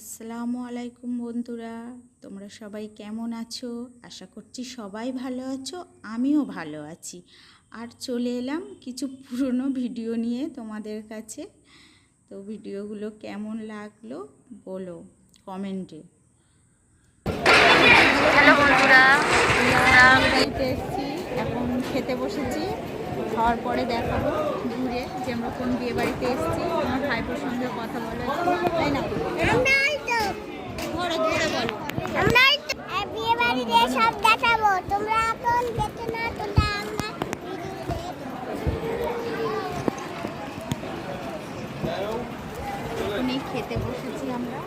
আসসালামু আলাইকুম বন্ধুরা, তোমরা সবাই কেমন আছো? আশা করছি সবাই ভালো আছো, আমিও ভালো আছি। আর চলে এলাম কিছু পুরনো ভিডিও নিয়ে তোমাদের কাছে। তো ভিডিওগুলো কেমন লাগলো বলো কমেন্টে। হ্যালো বন্ধুরা, বাড়িতে এসেছি, এখন খেতে বসেছি। খাওয়ার পরে দেখাবো ঘুরে যে আমরা কোন বিয়ে বাড়িতে এসেছি। আমার ভাইপোর সঙ্গে কথা বলে, তাই না? ধরে ধরে বলো। আমরা বিয়ে বাড়িতে সব দেখাবো। তোমরা এখন দেখো না, তোমরা আমরা এখনই খেতে বসেছি আমরা।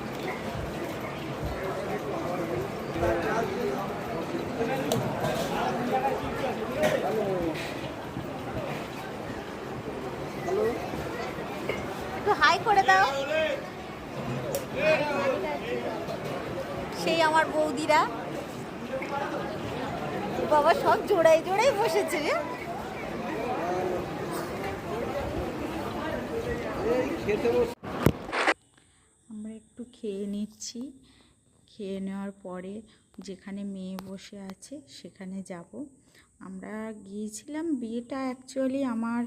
একটু হাই করে দাও। সেই আমার বৌদিরা বাবা সব জোড়াই জোড়াই বসেছে রে। আমরা একটু খেয়ে নিচ্ছি। খেয়ে নেওয়ার পরে যেখানে মেয়ে বসে আছে সেখানে যাব। আমরা গিয়েছিলাম, বিয়েটা অ্যাকচুয়ালি আমার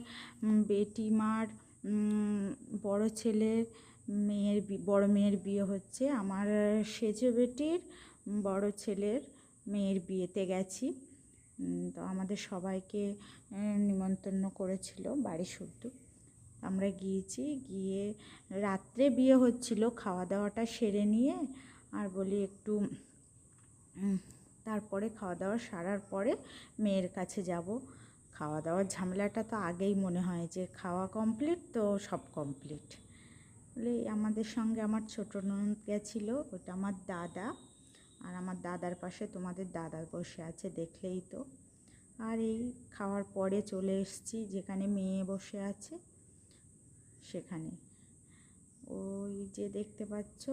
বেটিমার বড় ছেলের বড় মেয়ের বিয়ে হচ্ছে। আমার সেজো বেটির বড় ছেলের মেয়ের বিয়েতে গেছি। তো আমাদের সবাইকে নিমন্ত্রণ করেছিল বাড়ি শুদ্ধ। আমরা গিয়েছি, গিয়ে রাত্রে বিয়ে হচ্ছিল, খাওয়া দাওয়াটা সেরে নিয়ে আর বলি একটু তারপরে খাওয়া দাওয়া সারার পরে মেয়ের কাছে যাব। খাওয়া দাওয়ার ঝামেলাটা তো আগেই মনে হয় যে খাওয়া কমপ্লিট তো সব কমপ্লিট বলে। আমাদের সঙ্গে আমার ছোটো ননদ গেছিলো, ওটা আমার দাদা। আর আমার দাদার পাশে তোমাদের দাদা বসে আছে, দেখলেই তো। আর এই খাওয়ার পরে চলে এসেছি যেখানে মেয়ে বসে আছে সেখানে। ওই যে দেখতে পাচ্ছ,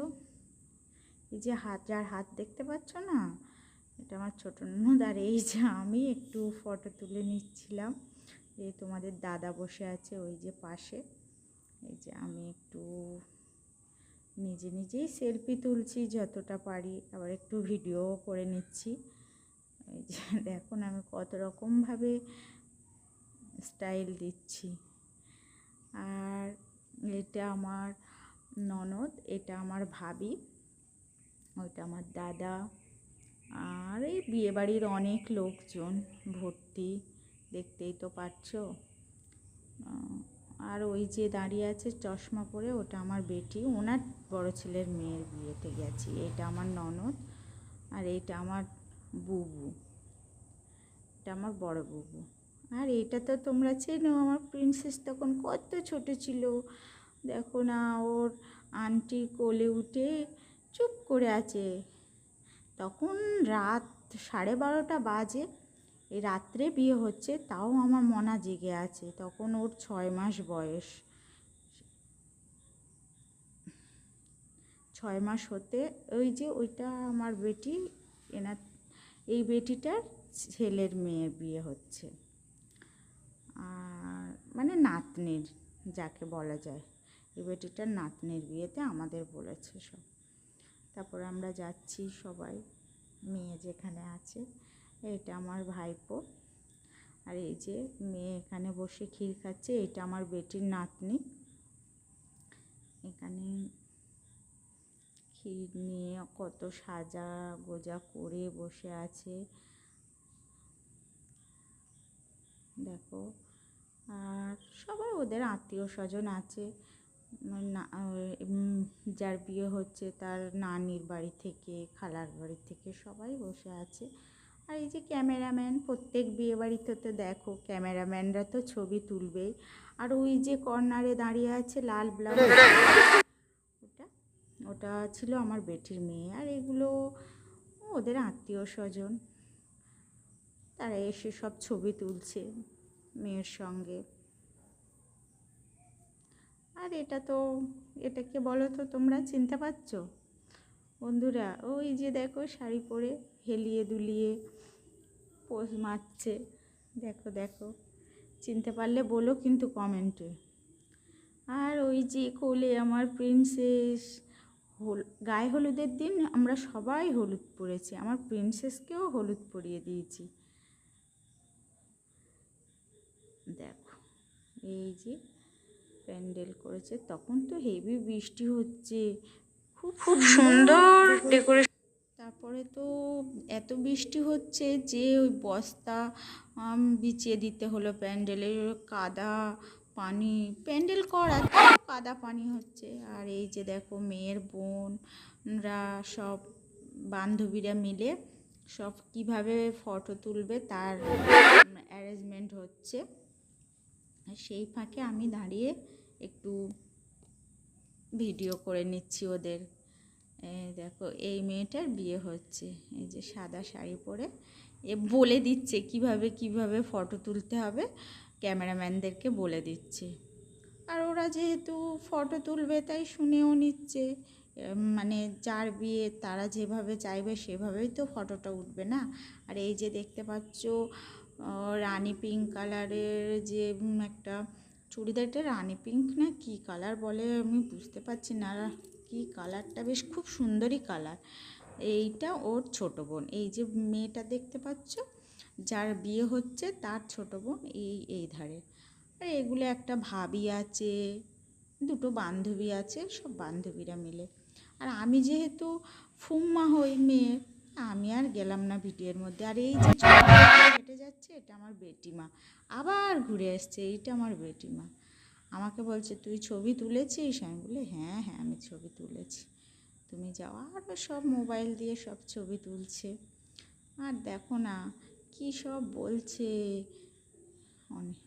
এই যে যার হাত দেখতে পাচ্ছ না, এটা আমার ছোটো ননদ। আর এই যে আমি একটু ফটো তুলে নিচ্ছিলাম। এই তোমাদের দাদা বসে আছে ওই যে পাশে। এই যে আমি একটু নিজে নিজেই সেলফি তুলছি যতটা পারি, আবার একটু ভিডিও করে নিচ্ছি। এই যে দেখুন আমি কত রকমভাবে স্টাইল দিচ্ছি। আর এটা আমার ননদ, এটা আমার ভাবি, ওইটা আমার দাদা। আর এই বিয়েবাড়ির অনেক লোকজন ভর্তি, দেখতেই তো পাচ্ছ। আর ওই যে দাঁড়িয়ে আছে চশমা পরে, ওটা আমার বেটি, ওনার বড় ছেলের মেয়ের বিয়েতে গেছি। এটা আমার ননদ। আর এইটা আমার বুবু, এটা আমার বড় বুবু। আর এটা তো তোমরা চেনো, আমার প্রিন্সেস তখন কত ছোট ছিল, দেখো না, ওর আন্টি কোলে উঠে চুপ করে আছে। তখন রাত 12:30 বাজে, এই রাত্রে বিয়ে হচ্ছে, তাও আমার মনা জেগে আছে। তখন ওর 6 মাস বয়স। 6 মাস হতে ওই যে ওইটা আমার বেটি, এই বেটিটার ছেলের মেয়ের বিয়ে হচ্ছে। আর মানে নাতনির, যাকে বলা যায়, এই বেটিটার নাতনির বিয়েতে আমাদের বলেছে সব। তারপরে আমরা যাচ্ছি সবাই, মেয়ে যেখানে আছে। এটা আমার ভাইপো। আর এই যে মেয়ে এখানে বসে ক্ষীর খাচ্ছে, এটা আমার বেটির নাতনি। এখানে ক্ষীর নিয়ে কত সাজা গোজা করে বসে আছে দেখো। আর সবাই ওদের আত্মীয় স্বজন আছে। যার বিয়ে হচ্ছে তার নানির বাড়ি থেকে, খালার বাড়ি থেকে সবাই বসে আছে। আর এই যে ক্যামেরাম্যান, প্রত্যেক বিয়ে বাড়িতে তো দেখো ক্যামেরাম্যানরা তো ছবি তুলবেই। আর ওই যে কর্নারে দাঁড়িয়ে আছে লাল ব্লাউজ, ওটা ছিল আমার বেটির মেয়ে। আর এগুলো ওদের আত্মীয় স্বজন, তারা এসে সব ছবি তুলছে মেয়ের সঙ্গে। আর এটাকে বলো তো তোমরা চিনতে পারছো বন্ধুরা? ওই যে দেখো শাড়ি পরে হেলিয়ে দুলিয়ে পোজ মারছে, দেখো দেখো, চিনতে পারলে বলো কিন্তু কমেন্টে। আর ওই যে কোলে আমার প্রিন্সেস, গায়ে হলুদের দিন আমরা সবাই হলুদ পরেছি, আমার প্রিন্সেসকেও হলুদ পরিয়ে দিয়েছি। দেখো এই যে প্যান্ডেল করেছে, তখন তো হেভি বৃষ্টি হচ্ছে, খুব খুব সুন্দর ডেকোরেশন। তারপরে তো এত বৃষ্টি হচ্ছে যে ওই বস্তা বিছিয়ে দিতে হলো প্যান্ডেলের, কাদা পানি, প্যান্ডেল করা কাদা পানি হচ্ছে। আর এই যে দেখো মেয়ের বোনরা সব বান্ধবীরা মিলে সব কিভাবে ফটো তুলবে তার অ্যারেঞ্জমেন্ট হচ্ছে। সেই ফাঁকে আমি দাঁড়িয়ে একটু ভিডিও করে নিচ্ছি ওদের। দেখো এই মেয়েটার বিয়ে হচ্ছে, এই যে সাদা শাড়ি পরে বলে দিচ্ছে কিভাবে ফটো তুলতে হবে, ক্যামেরাম্যানদেরকে বলে দিচ্ছে। আর ওরা যেহেতু ফটো তুলবে তাই শুনেও নিচ্ছে, মানে যার বিয়ে তারা যেভাবে চাইবে সেভাবেই তো ফটোটা উঠবে না। আর এই যে দেখতে পাচ্ছ রানি পিঙ্ক কালারের যে একটা চুড়িদারটা, রানি পিঙ্ক না কি কালার বলে আমি বুঝতে পারছি না, কি কালারটা বেশ খুব সুন্দরই কালার। এইটা ওর ছোট বোন, এই যে মেয়েটা দেখতে পাচ্ছ যার বিয়ে হচ্ছে তার ছোট বোন এই ধারে। আর এগুলো একটা ভাবি আছে, দুটো বান্ধবী আছে, সব বান্ধবীরা মিলে। আর আমি যেহেতু ফুম্মা হই মেয়ের, আমি আর গেলাম না ভিডিওর মধ্যে। আর এই যে হেঁটে যাচ্ছে এটা আমার বেটিমা, আবার ঘুরে এসছে, এইটা আমার বেটিমা। আমাকে বলছে তুই ছবি তুলেছিস? আমি বলি হ্যাঁ আমি ছবি তুলেছি, তুমি যাও। আরও সব মোবাইল দিয়ে সব ছবি তুলছে। আর দেখো না কি সব বলছে। অনেক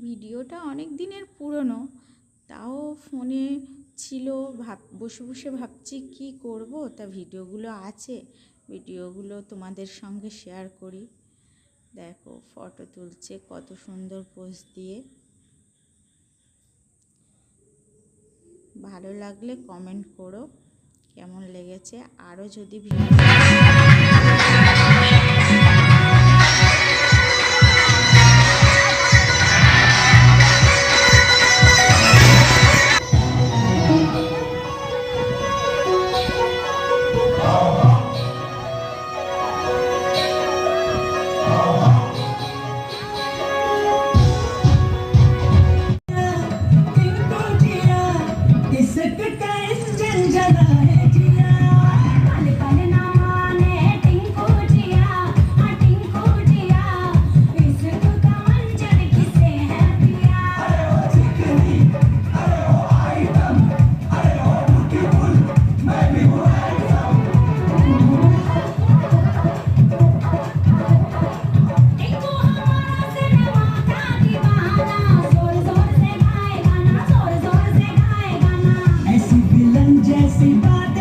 ভিডিওটা অনেক দিনের পুরনো, তাও ফোনে ছিল, বসে বসে ভাবছি কি করব, তা ভিডিওগুলো আছে, ভিডিওগুলো তোমাদের সঙ্গে শেয়ার করি। দেখো ফটো তুলছে কত সুন্দর পোজ দিয়ে। ভালো লাগলে কমেন্ট করো কেমন লেগেছে। আরও যদি ভিডিও जैसी बात